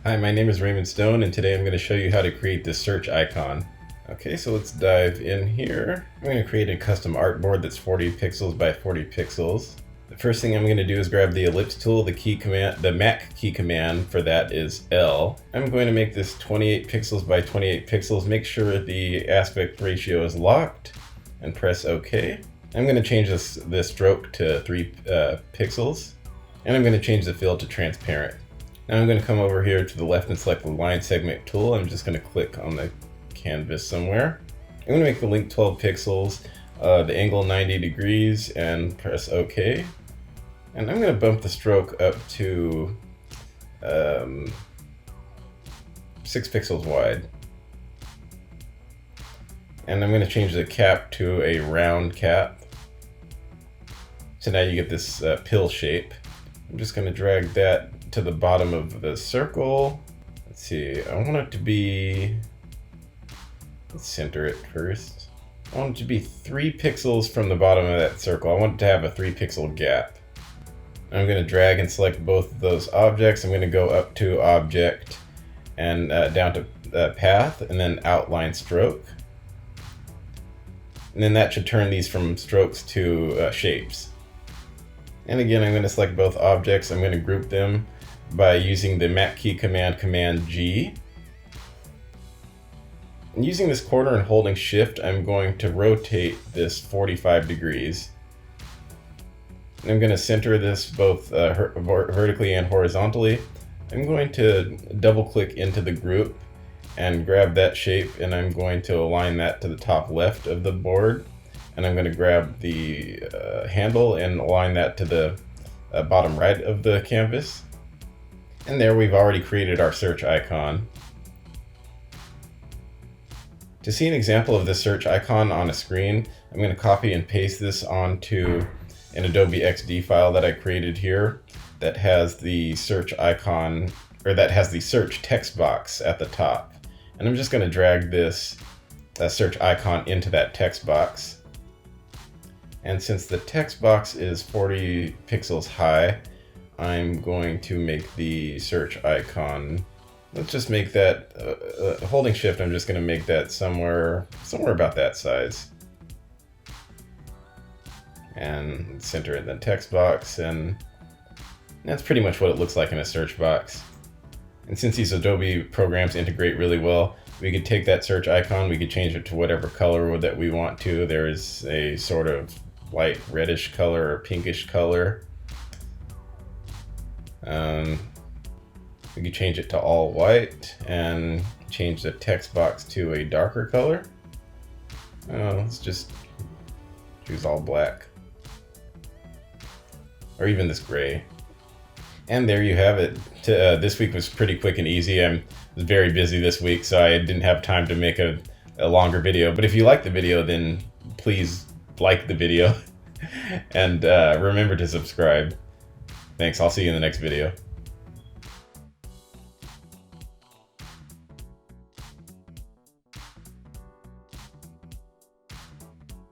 Hi, my name is Raymond Stone, and today I'm going to show you how to create this search icon. Okay, so let's dive in here. I'm going to create a custom artboard that's 40 pixels by 40 pixels. The first thing I'm going to do is grab the ellipse tool. The Mac key command for that is L. I'm going to make this 28 pixels by 28 pixels. Make sure the aspect ratio is locked and press OK. I'm going to change this stroke to 3 pixels, and I'm going to change the fill to transparent. Now I'm going to come over here to the left and select the line segment tool. I'm just going to click on the canvas somewhere. I'm going to make the length 12 pixels, the angle 90 degrees, and press OK. And I'm going to bump the stroke up to 6 pixels wide. And I'm going to change the cap to a round cap. So now you get this pill shape. I'm just going to drag that to the bottom of the circle. Let's see, I want it to be, let's center it first. I want it to be 3 pixels from the bottom of that circle. I want it to have a 3 pixel gap. I'm going to drag and select both of those objects. I'm going to go up to object and down to path and then outline stroke. And then that should turn these from strokes to shapes. And again, I'm going to select both objects. I'm going to group them by using the Mac key command, Command G. And using this quarter and holding Shift, I'm going to rotate this 45 degrees. And I'm going to center this both vertically and horizontally. I'm going to double click into the group and grab that shape, and I'm going to align that to the top left of the board. And I'm going to grab the handle and align that to the bottom right of the canvas. And there we've already created our search icon. To see an example of this search icon on a screen, I'm going to copy and paste this onto an Adobe XD file that I created here that has the search icon, or that has the search text box at the top. And I'm just going to drag this search icon into that text box. And since the text box is 40 pixels high, I'm going to make the search icon, let's just make that, holding Shift, I'm just going to make that somewhere about that size. And center it in the text box, and that's pretty much what it looks like in a search box. And since these Adobe programs integrate really well, we could take that search icon, we could change it to whatever color that we want to. There is a sort of light reddish color or pinkish color. We could change it to all white and change the text box to a darker color. Let's just choose all black. Or even this gray. And there you have it. This week was pretty quick and easy. I was very busy this week, so I didn't have time to make a longer video. But if you like the video, then please like the video. And remember to subscribe. Thanks, I'll see you in the next video.